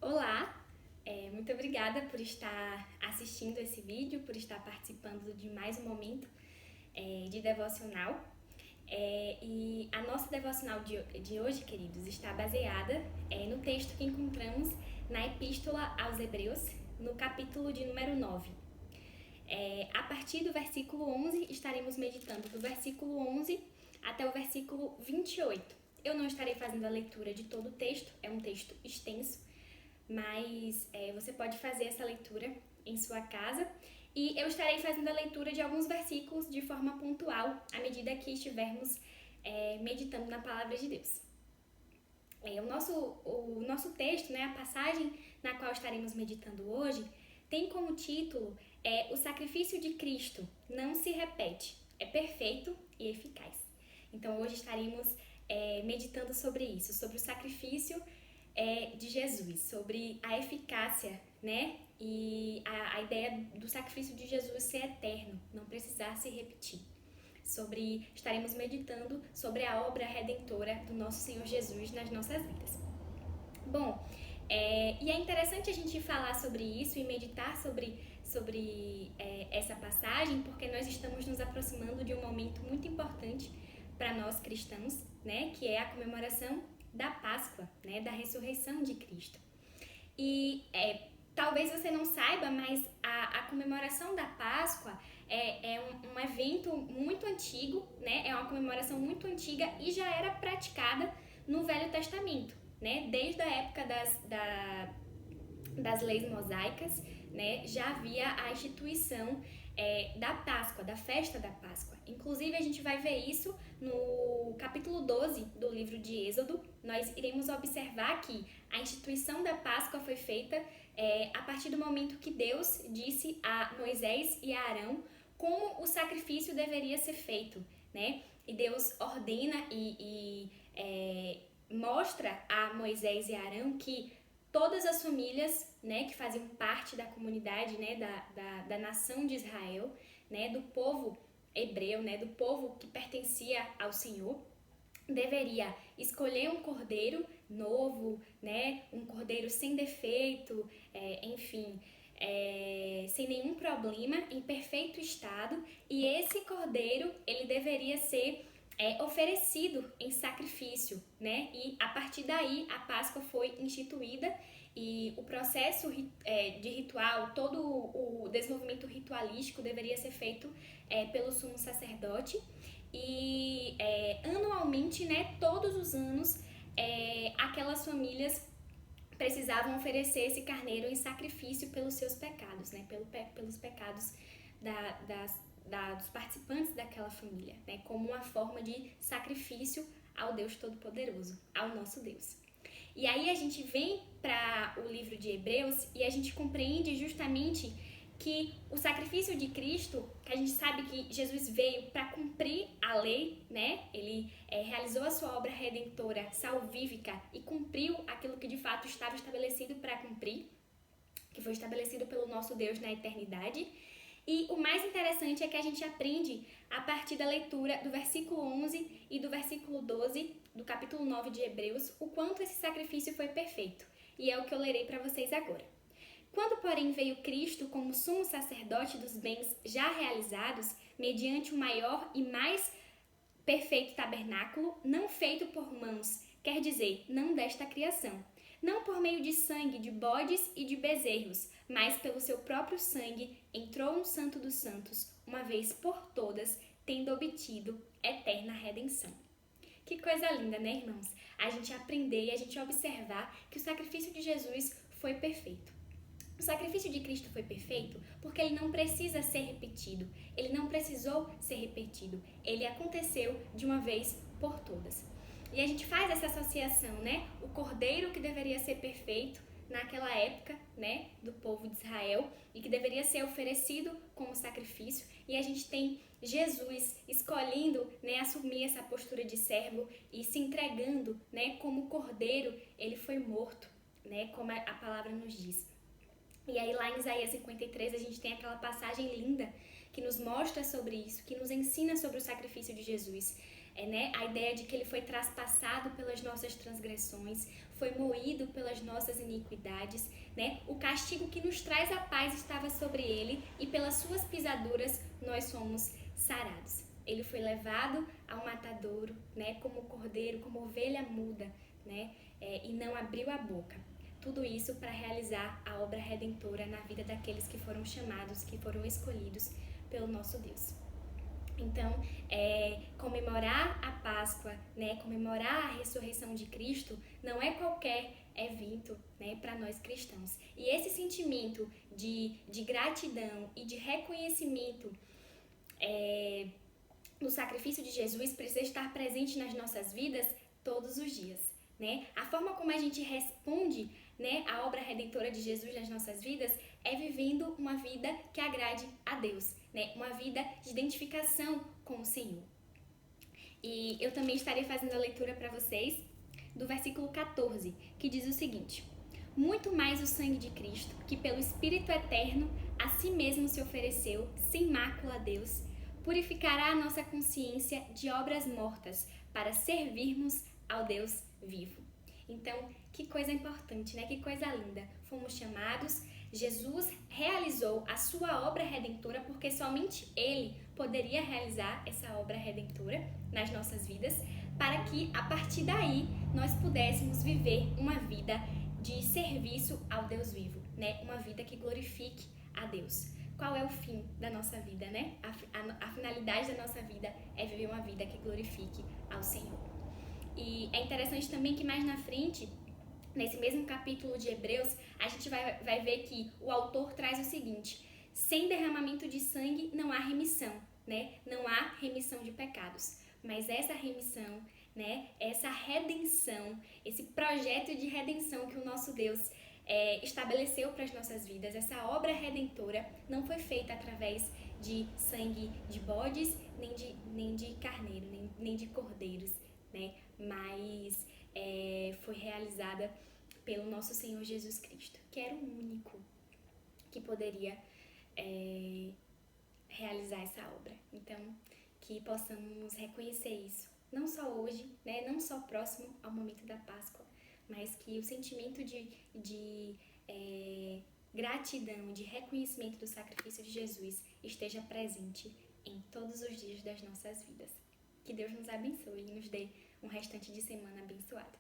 Olá, muito obrigada por estar assistindo esse vídeo, por estar participando de mais um momento de devocional. E a nossa devocional de hoje, queridos, está baseada no texto que encontramos na Epístola aos Hebreus, no capítulo de número 9. A partir do versículo 11, estaremos meditando do versículo 11 até o versículo 28. Eu não estarei fazendo a leitura de todo o texto, é um texto extenso, mas você pode fazer essa leitura em sua casa e eu estarei fazendo a leitura de alguns versículos de forma pontual à medida que estivermos meditando na palavra de Deus. O nosso texto, a passagem na qual estaremos meditando hoje, tem como título O sacrifício de Cristo não se repete, é perfeito e eficaz. Então hoje estaremos meditando sobre isso, sobre o sacrifício de Jesus, sobre a eficácia, e a ideia do sacrifício de Jesus ser eterno, não precisar se repetir. Estaremos meditando sobre a obra redentora do nosso Senhor Jesus nas nossas vidas. Bom, e é interessante a gente falar sobre isso e meditar sobre essa passagem, porque nós estamos nos aproximando de um momento muito importante para nós cristãos, que é a comemoração da Páscoa, da ressurreição de Cristo. E talvez você não saiba, mas a comemoração da Páscoa é um evento muito antigo, é uma comemoração muito antiga e já era praticada no Velho Testamento, desde a época das leis mosaicas, já havia a instituição da Páscoa, da festa da Páscoa. Inclusive, a gente vai ver isso no capítulo 12 do livro de Êxodo. Nós iremos observar que a instituição da Páscoa foi feita a partir do momento que Deus disse a Moisés e a Arão como o sacrifício deveria ser feito, E Deus ordena e mostra a Moisés e a Arão que todas as famílias, que faziam parte da comunidade, da nação de Israel, do povo hebreu, do povo que pertencia ao Senhor, deveria escolher um cordeiro novo, um cordeiro sem defeito, sem nenhum problema, em perfeito estado, e esse cordeiro, ele deveria ser oferecido em sacrifício, E a partir daí a Páscoa foi instituída e o processo de ritual, todo o desenvolvimento ritualístico deveria ser feito pelo sumo sacerdote e anualmente, todos os anos, aquelas famílias precisavam oferecer esse carneiro em sacrifício pelos seus pecados, pelos pecados dos participantes daquela família, como uma forma de sacrifício ao Deus Todo-Poderoso, ao nosso Deus. E aí a gente vem para o livro de Hebreus e a gente compreende justamente que o sacrifício de Cristo, que a gente sabe que Jesus veio para cumprir a lei, Ele realizou a sua obra redentora, salvífica e cumpriu aquilo que de fato estava estabelecido para cumprir, que foi estabelecido pelo nosso Deus na eternidade. E o mais interessante é que a gente aprende a partir da leitura do versículo 11 e do versículo 12 do capítulo 9 de Hebreus, o quanto esse sacrifício foi perfeito. E é o que eu lerei para vocês agora. Quando, porém, veio Cristo como sumo sacerdote dos bens já realizados, mediante o maior e mais perfeito tabernáculo, não feito por mãos, quer dizer, não desta criação, não por meio de sangue de bodes e de bezerros, mas pelo seu próprio sangue entrou no Santo dos Santos, uma vez por todas, tendo obtido eterna redenção. Que coisa linda, irmãos? A gente aprender e a gente observar que o sacrifício de Jesus foi perfeito. O sacrifício de Cristo foi perfeito porque ele não precisa ser repetido, ele não precisou ser repetido, ele aconteceu de uma vez por todas. E a gente faz essa associação, O cordeiro que deveria ser perfeito naquela época, do povo de Israel e que deveria ser oferecido como sacrifício, e a gente tem Jesus escolhendo, assumir essa postura de servo e se entregando, como cordeiro, ele foi morto, como a palavra nos diz. E aí lá em Isaías 53 a gente tem aquela passagem linda que nos mostra sobre isso, que nos ensina sobre o sacrifício de Jesus. né, a ideia de que ele foi traspassado pelas nossas transgressões, foi moído pelas nossas iniquidades, né? O castigo que nos traz a paz estava sobre ele e pelas suas pisaduras nós somos sarados. Ele foi levado ao matadouro, né, como cordeiro, como ovelha muda, né, e não abriu a boca. Tudo isso para realizar a obra redentora na vida daqueles que foram chamados, que foram escolhidos pelo nosso Deus. Então, comemorar a Páscoa, né, comemorar a ressurreição de Cristo, não é qualquer evento, né, para nós cristãos. E esse sentimento de gratidão e de reconhecimento no sacrifício de Jesus precisa estar presente nas nossas vidas todos os dias, né? A forma como a gente responde, né, à obra redentora de Jesus nas nossas vidas é vivendo uma vida que agrade a Deus, né? Uma vida de identificação com o Senhor. E eu também estarei fazendo a leitura para vocês do versículo 14, que diz o seguinte: muito mais o sangue de Cristo, que pelo Espírito Eterno a si mesmo se ofereceu, sem mácula a Deus, purificará a nossa consciência de obras mortas para servirmos ao Deus vivo. Então, que coisa importante, né? Que coisa linda. Fomos chamados, Jesus realizou a sua obra redentora porque somente Ele poderia realizar essa obra redentora nas nossas vidas, para que a partir daí nós pudéssemos viver uma vida de serviço ao Deus vivo, né? Uma vida que glorifique a Deus. Qual é o fim da nossa vida, né? A finalidade da nossa vida é viver uma vida que glorifique ao Senhor. E é interessante também que mais na frente, nesse mesmo capítulo de Hebreus, a gente vai ver que o autor traz o seguinte: sem derramamento de sangue não há remissão, né? Não há remissão de pecados. Mas essa remissão, né? Essa redenção, esse projeto de redenção que o nosso Deus estabeleceu para as nossas vidas, essa obra redentora não foi feita através de sangue de bodes, nem de carneiro, nem de cordeiros, né? Mas foi realizada pelo nosso Senhor Jesus Cristo, que era o único que poderia realizar essa obra. Então, que possamos reconhecer isso, não só hoje, né? Não só próximo ao momento da Páscoa, mas que o sentimento de gratidão, de reconhecimento do sacrifício de Jesus esteja presente em todos os dias das nossas vidas. Que Deus nos abençoe e nos dê um restante de semana abençoado.